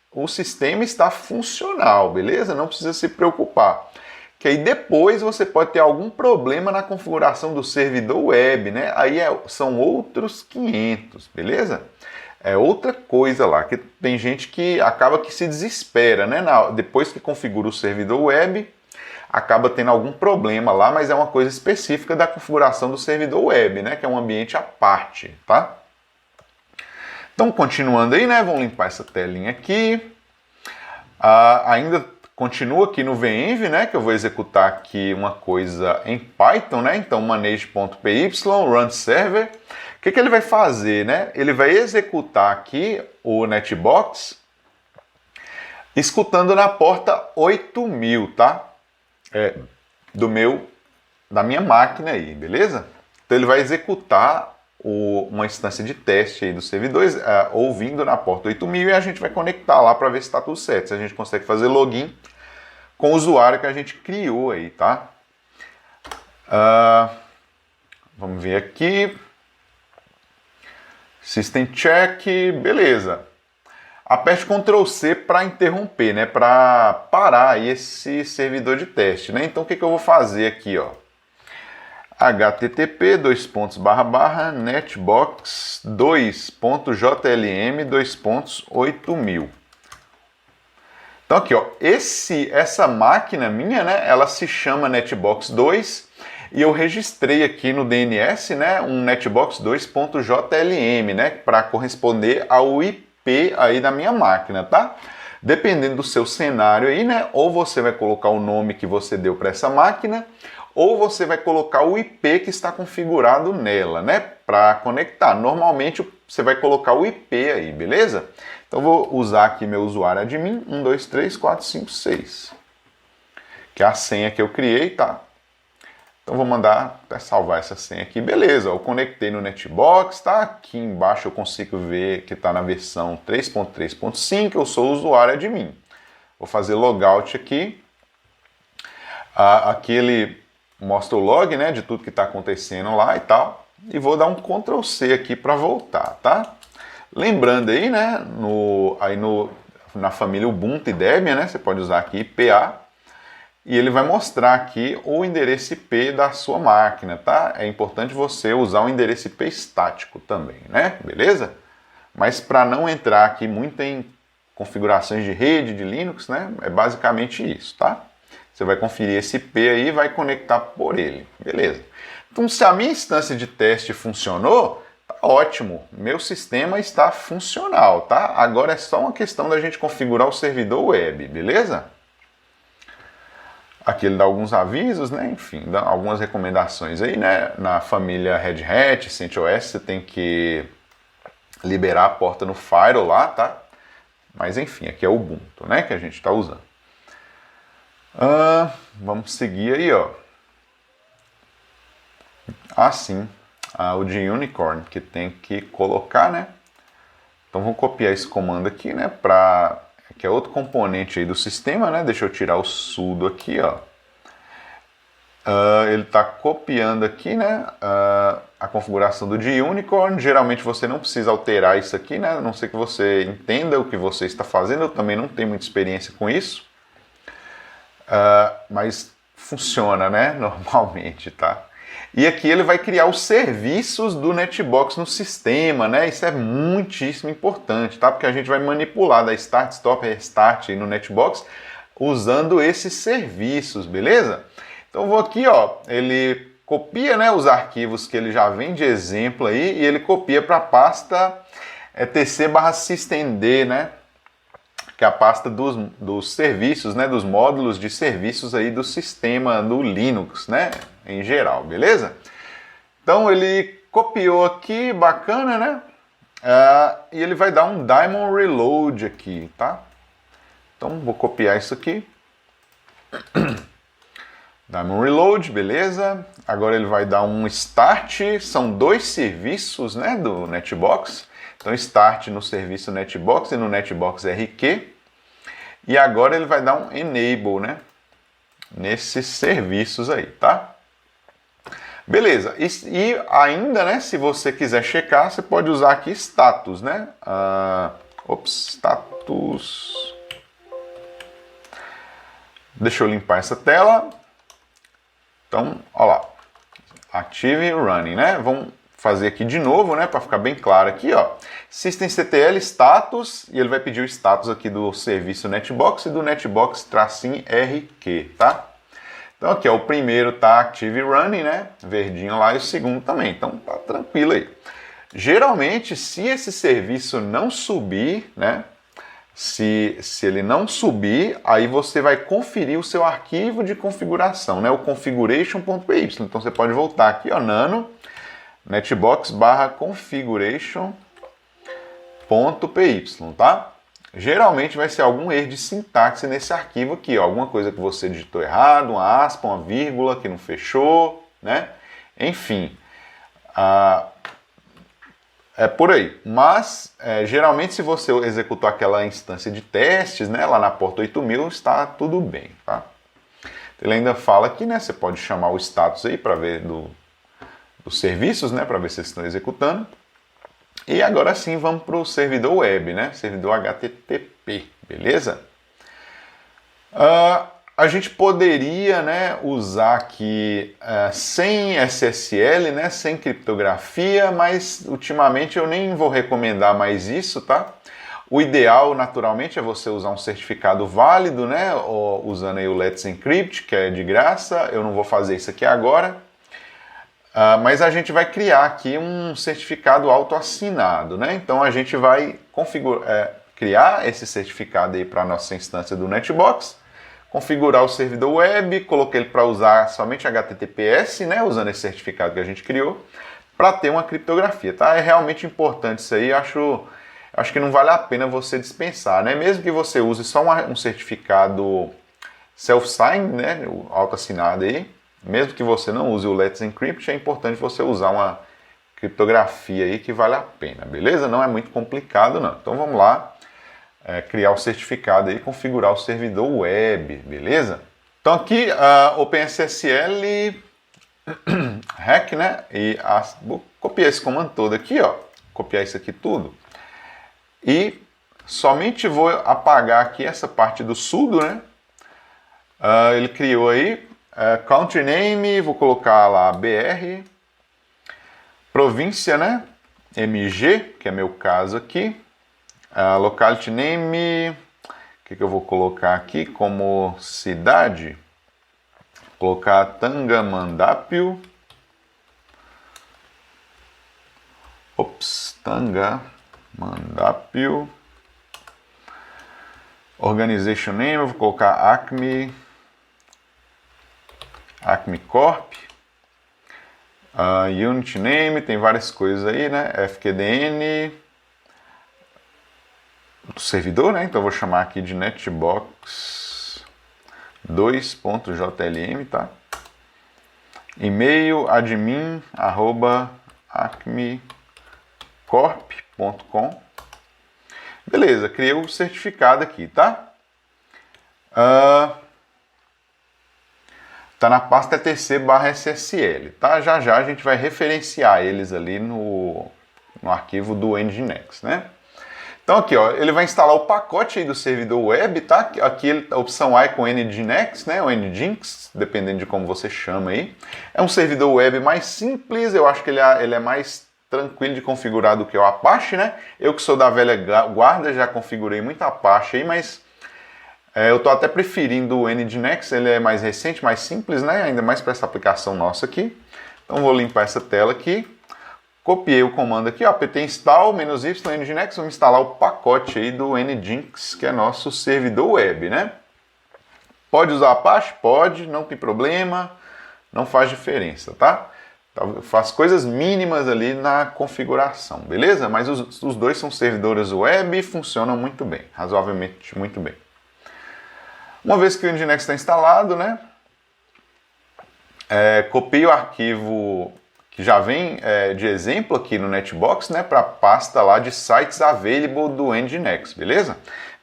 o sistema está funcional, beleza? Não precisa se preocupar. que aí depois você pode ter algum problema na configuração do servidor web, né? Aí são outros 500, beleza? É outra coisa lá, que tem gente que acaba que se desespera, né? Depois que configura o servidor web, acaba tendo algum problema lá, mas é uma coisa específica da configuração do servidor web, né? Que é um ambiente à parte, tá? Então, continuando aí, né? Vamos limpar essa telinha aqui. Ainda continua aqui no venv, né? Que eu vou executar aqui uma coisa em Python, né? Então, manage.py, run server. O que ele vai fazer, né? Ele vai executar aqui o netbox escutando na porta 8000, tá? Da minha máquina aí, beleza? Então ele vai executar uma instância de teste aí dos servidores, ouvindo na porta 8000, e a gente vai conectar lá para ver se está tudo certo, se a gente consegue fazer login com o usuário que a gente criou aí, tá? Vamos ver aqui. System check, beleza. Aperte Ctrl C para interromper, né? Para parar aí esse servidor de teste, né? Então o que eu vou fazer aqui, ó? http://netbox2.jlm2.8000. Então aqui, ó, essa máquina minha, né, ela se chama Netbox 2 e eu registrei aqui no DNS, né, um Netbox 2.jlm, né, para corresponder ao IP aí da minha máquina, tá? Dependendo do seu cenário aí, né, ou você vai colocar o nome que você deu para essa máquina, ou você vai colocar o IP que está configurado nela, né, para conectar. Normalmente você vai colocar o IP aí, beleza? Então vou usar aqui meu usuário admin 123456, que é a senha que eu criei, tá? Então vou mandar até salvar essa senha aqui, beleza? Eu conectei no Netbox, tá? Aqui embaixo eu consigo ver que está na versão 3.3.5, eu sou o usuário admin. Vou fazer logout aqui. Aqui ele mostra o log, né, de tudo que está acontecendo lá e tal. E vou dar um Ctrl C aqui para voltar, tá? Lembrando aí, né, na família Ubuntu e Debian, né, você pode usar aqui IPA, e ele vai mostrar aqui o endereço IP da sua máquina, tá? É importante você usar um endereço IP estático também, né? Beleza? Mas para não entrar aqui muito em configurações de rede de Linux, né, é basicamente isso, tá? Você vai conferir esse IP aí e vai conectar por ele, beleza? Então, se a minha instância de teste funcionou, tá ótimo, meu sistema está funcional, tá? Agora é só uma questão da gente configurar o servidor web, beleza? Aqui ele dá alguns avisos, né? Enfim, dá algumas recomendações aí, né? Na família Red Hat, CentOS, você tem que liberar a porta no Firewall lá, tá? Mas enfim, aqui é o Ubuntu, né? Que a gente está usando. Vamos seguir aí, ó. Sim, o de Unicorn, que tem que colocar, né? Então vamos copiar esse comando aqui, né? Que é outro componente aí do sistema, né? Deixa eu tirar o sudo aqui, ó. Ele está copiando aqui, né? A configuração do de Unicorn. Geralmente você não precisa alterar isso aqui, né? A não ser que você entenda o que você está fazendo. Eu também não tenho muita experiência com isso. Mas funciona, né? Normalmente, tá? E aqui ele vai criar os serviços do Netbox no sistema, né? Isso é muitíssimo importante, tá? Porque a gente vai manipular da Start, Stop, Restart no Netbox usando esses serviços, beleza? Então eu vou aqui, ó, ele copia, né, os arquivos que ele já vem de exemplo aí e ele copia para a pasta tc/systemd, né? Que é a pasta dos serviços, né, dos módulos de serviços aí do sistema do Linux, né, em geral, beleza? Então ele copiou aqui, bacana, né? E ele vai dar um daemon reload aqui, tá? Então vou copiar isso aqui. Daemon reload, beleza? Agora ele vai dar um start, são dois serviços, né, do Netbox. Então, start no serviço Netbox e no Netbox RQ. E agora ele vai dar um enable, né? Nesses serviços aí, tá? Beleza. E ainda, né? Se você quiser checar, você pode usar aqui status, né? Status. Deixa eu limpar essa tela. Então, olha lá, Active Running, né? Vamos fazer aqui de novo, né, para ficar bem claro aqui, ó. Systemctl status, e ele vai pedir o status aqui do serviço Netbox e do Netbox-RQ, tá? Então aqui, ó, o primeiro tá Active Running, né, verdinho lá, e o segundo também, então tá tranquilo aí. Geralmente, se esse serviço não subir, né, se ele não subir, aí você vai conferir o seu arquivo de configuração, né, o configuration.py. Então você pode voltar aqui, ó, nano netbox/configuration.py, tá? Geralmente vai ser algum erro de sintaxe nesse arquivo aqui, ó, alguma coisa que você digitou errado, uma aspa, uma vírgula que não fechou, né? Enfim, é por aí. Mas, geralmente, se você executou aquela instância de testes, né, lá na porta 8000, está tudo bem, tá? Ele ainda fala aqui, né, você pode chamar o status aí para ver os serviços, né, para ver se eles estão executando. E agora sim vamos para o servidor web, né, servidor HTTP, beleza? A gente poderia, né, usar aqui sem SSL, né, sem criptografia, mas ultimamente eu nem vou recomendar mais isso, tá? O ideal, naturalmente, é você usar um certificado válido, né, usando aí o Let's Encrypt, que é de graça. Eu não vou fazer isso aqui agora. Mas a gente vai criar aqui um certificado autoassinado, né? Então a gente vai criar esse certificado aí para a nossa instância do Netbox, configurar o servidor web, coloquei ele para usar somente HTTPS, né? Usando esse certificado que a gente criou, para ter uma criptografia, tá? É realmente importante isso aí, acho que não vale a pena você dispensar, né? Mesmo que você use só um certificado self-sign, né? O autoassinado aí. Mesmo que você não use o Let's Encrypt, é importante você usar uma criptografia aí que vale a pena, beleza? Não é muito complicado, não. Então vamos lá, criar o certificado aí, configurar o servidor web, beleza? Então aqui, OpenSSL hack, né? E vou copiar esse comando todo aqui, ó. Copiar isso aqui tudo. E somente vou apagar aqui essa parte do sudo, né? Ele criou aí country name, vou colocar lá BR, província, né, MG, que é meu caso aqui, locality name, o que eu vou colocar aqui como cidade, vou colocar Tangamandapio, Tangamandapio, organization name, eu vou colocar Acme Corp, unit name, tem várias coisas aí, né? FQDN do servidor, né? Então eu vou chamar aqui de netbox 2.jlm, tá? E-mail admin@acmecorp.com. Beleza, criei o certificado aqui, tá? Tá na pasta etc/ssl, tá? Já a gente vai referenciar eles ali no arquivo do Nginx, né? Então aqui, ó, ele vai instalar o pacote aí do servidor web, tá? Aqui a opção A é com Nginx, né? O Nginx, dependendo de como você chama aí. É um servidor web mais simples, eu acho que ele é mais tranquilo de configurar do que o Apache, né? Eu que sou da velha guarda, já configurei muito Apache aí, mas eu estou até preferindo o Nginx, ele é mais recente, mais simples, né? Ainda mais para essa aplicação nossa aqui. Então vou limpar essa tela aqui. Copiei o comando aqui, ó, apt install -y Nginx, vamos instalar o pacote aí do Nginx, que é nosso servidor web, né? Pode usar Apache? Pode, não tem problema, não faz diferença, tá? Faz coisas mínimas ali na configuração, beleza? Mas os dois são servidores web e funcionam muito bem, razoavelmente muito bem. Uma vez que o Nginx está instalado, né? Copio o arquivo que já vem de exemplo aqui no Netbox, né? Para a pasta lá de sites available do Nginx, beleza?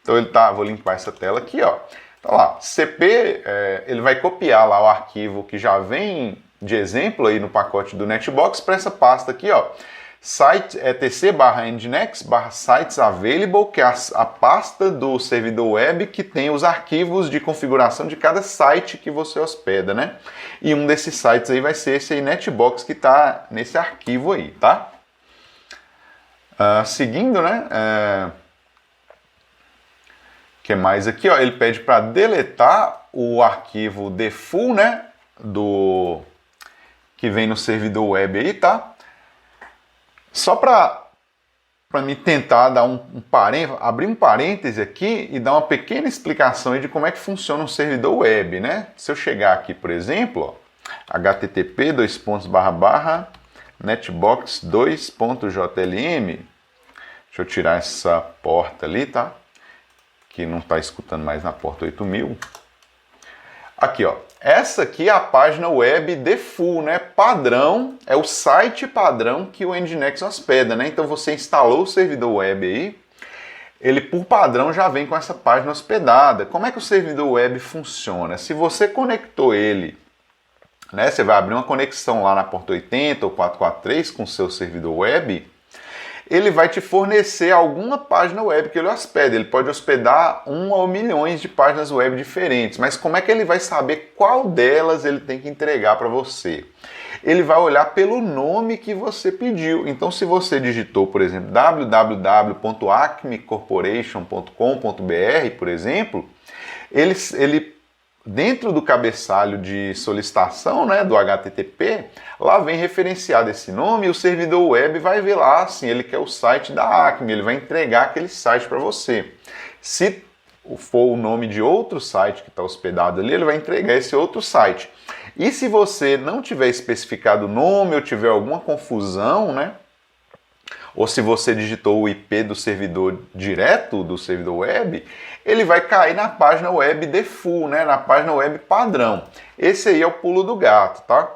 Então vou limpar essa tela aqui, ó. Tá lá, CP, ele vai copiar lá o arquivo que já vem de exemplo aí no pacote do Netbox para essa pasta aqui, ó. Site etc/nginx/sites-available, que é a pasta do servidor web que tem os arquivos de configuração de cada site que você hospeda, né? E um desses sites aí vai ser esse aí, Netbox, que está nesse arquivo aí, tá? Seguindo, né? Que mais aqui, ó? Ele pede para deletar o arquivo default, né? Que vem no servidor web aí, tá? Só para me tentar dar abrir um parêntese aqui e dar uma pequena explicação aí de como é que funciona um servidor web, né? Se eu chegar aqui, por exemplo, ó, http://netbox2.jlm, deixa eu tirar essa porta ali, tá? Que não está escutando mais na porta 8000. Aqui, ó. Essa aqui é a página web default, né? Padrão, é o site padrão que o Nginx hospeda, né? Então você instalou o servidor web aí, ele por padrão já vem com essa página hospedada. Como é que o servidor web funciona? Se você conectou ele, né? Você vai abrir uma conexão lá na porta 80 ou 443 com o seu servidor web, ele vai te fornecer alguma página web que ele hospeda. Ele pode hospedar 1 ou milhões de páginas web diferentes, mas como é que ele vai saber qual delas ele tem que entregar para você? Ele vai olhar pelo nome que você pediu. Então, se você digitou, por exemplo, www.acmecorporation.com.br, por exemplo, ele dentro do cabeçalho de solicitação, né, do HTTP, lá vem referenciado esse nome e o servidor web vai ver lá, assim, ele quer o site da Acme, ele vai entregar aquele site para você. Se for o nome de outro site que está hospedado ali, ele vai entregar esse outro site. E se você não tiver especificado o nome ou tiver alguma confusão, né, ou se você digitou o IP do servidor direto do servidor web, ele vai cair na página web default, né? Na página web padrão. Esse aí é o pulo do gato, tá?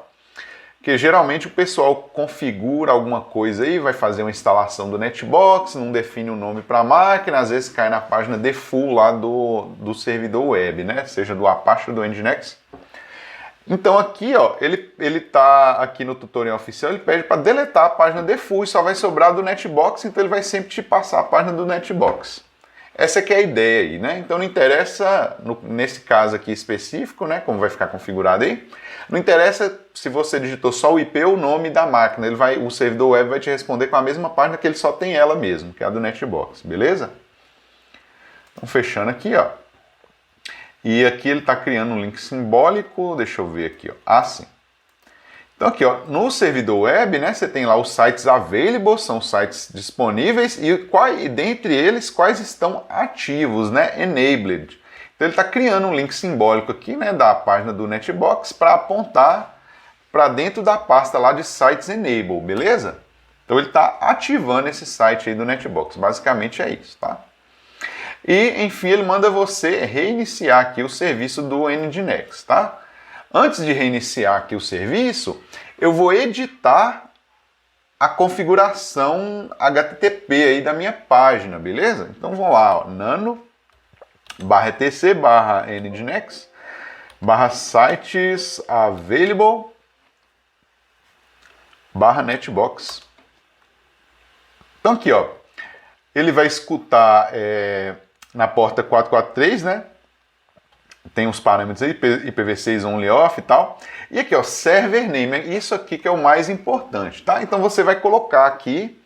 Porque geralmente o pessoal configura alguma coisa aí, vai fazer uma instalação do Netbox, não define o nome para a máquina, às vezes cai na página default lá do servidor web, né? Seja do Apache ou do Nginx. Então aqui, ó, ele tá aqui no tutorial oficial, ele pede para deletar a página default e só vai sobrar do Netbox, então ele vai sempre te passar a página do Netbox. Essa que é a ideia aí, né? Então não interessa, nesse caso aqui específico, né, como vai ficar configurado aí, não interessa se você digitou só o IP ou o nome da máquina, o servidor web vai te responder com a mesma página que ele só tem ela mesmo, que é a do Netbox, beleza? Então fechando aqui, ó. E aqui ele está criando um link simbólico, deixa eu ver aqui, ó, assim. Então aqui, ó, no servidor web, né, você tem lá os sites available, são sites disponíveis, e dentre eles, quais estão ativos, né, enabled. Então ele está criando um link simbólico aqui, né, da página do Netbox para apontar para dentro da pasta lá de sites enable, beleza? Então ele está ativando esse site aí do Netbox, basicamente é isso, tá? E, enfim, ele manda você reiniciar aqui o serviço do Nginx, tá? Antes de reiniciar aqui o serviço, eu vou editar a configuração HTTP aí da minha página, beleza? Então vamos lá, ó, nano/bhtc/available/netbox. Então aqui, ó, ele vai escutar na porta 443, né? Tem os parâmetros aí, IPv6 only off e tal. E aqui, ó, server name, isso aqui que é o mais importante, tá? Então você vai colocar aqui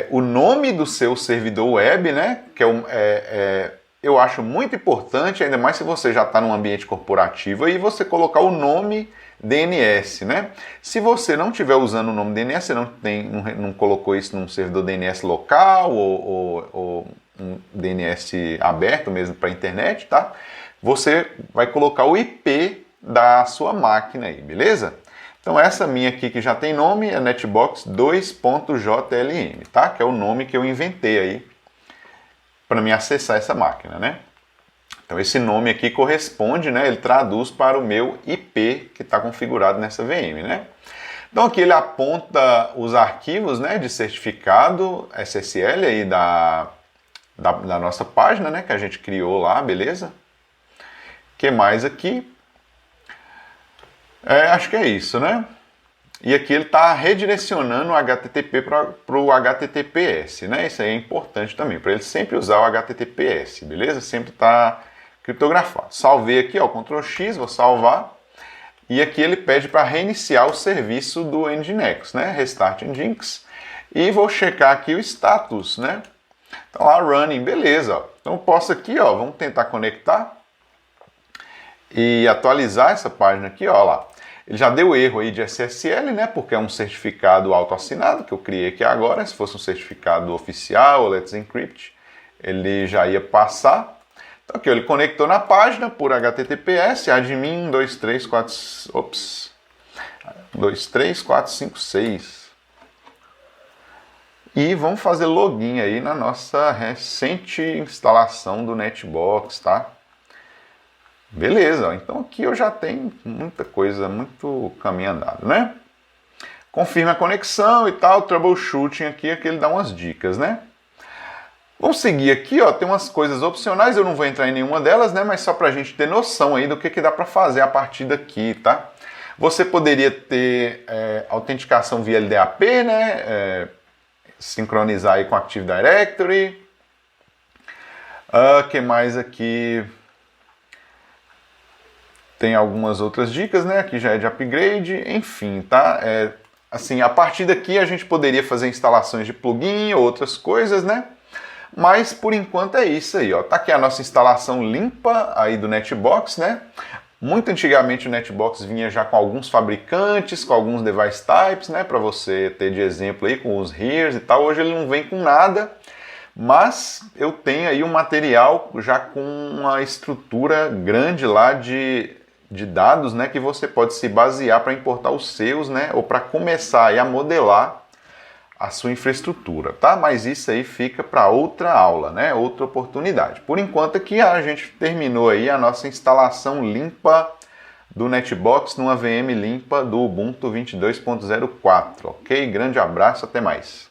o nome do seu servidor web, né? Que eu acho muito importante, ainda mais se você já está num ambiente corporativo, aí você colocar o nome DNS, né? Se você não estiver usando o nome DNS, você não colocou isso num servidor DNS local ou um DNS aberto mesmo para a internet, tá? Você vai colocar o IP da sua máquina aí, beleza? Então essa minha aqui que já tem nome é Netbox 2.jlm, tá? Que é o nome que eu inventei aí para me acessar essa máquina, né? Então esse nome aqui corresponde, né? Ele traduz para o meu IP que está configurado nessa VM, né? Então aqui ele aponta os arquivos, né, de certificado SSL aí da nossa página, né, que a gente criou lá, beleza? Que mais aqui? Acho que é isso, né? E aqui ele está redirecionando o HTTP para o HTTPS, né? Isso aí é importante também, para ele sempre usar o HTTPS, beleza? Sempre está criptografado. Salvei aqui, ó, Ctrl X, vou salvar. E aqui ele pede para reiniciar o serviço do Nginx, né? Restart Nginx. E vou checar aqui o status, né? Então lá, running, beleza. Ó. Então eu posso aqui, ó, vamos tentar conectar e atualizar essa página aqui, ó lá. Ele já deu erro aí de SSL, né? Porque é um certificado autoassinado que eu criei aqui agora. Se fosse um certificado oficial, Let's Encrypt, ele já ia passar. Então aqui, ó, ele conectou na página por HTTPS, admin 23456. E vamos fazer login aí na nossa recente instalação do Netbox, tá? Beleza, ó. Então aqui eu já tenho muita coisa, muito caminho andado, né? Confirma a conexão e tal, troubleshooting aqui é que ele dá umas dicas, né? Vamos seguir aqui, ó, tem umas coisas opcionais, eu não vou entrar em nenhuma delas, né? Mas só pra gente ter noção aí do que dá pra fazer a partir daqui, tá? Você poderia ter autenticação via LDAP, né? Sincronizar aí com Active Directory. Que mais aqui? Tem algumas outras dicas, né? Aqui já é de upgrade, enfim, tá? Assim, a partir daqui a gente poderia fazer instalações de plugin ou outras coisas, né? Mas por enquanto é isso aí, ó. Tá aqui a nossa instalação limpa aí do Netbox, né? Muito antigamente o Netbox vinha já com alguns fabricantes, com alguns device types, né? Para você ter de exemplo aí com os here's e tal. Hoje ele não vem com nada, mas eu tenho aí um material já com uma estrutura grande lá de dados, né? Que você pode se basear para importar os seus, né? Ou para começar aí a modelar a sua infraestrutura, tá? Mas isso aí fica para outra aula, né? Outra oportunidade. Por enquanto aqui a gente terminou aí a nossa instalação limpa do Netbox numa VM limpa do Ubuntu 22.04, ok? Grande abraço, até mais.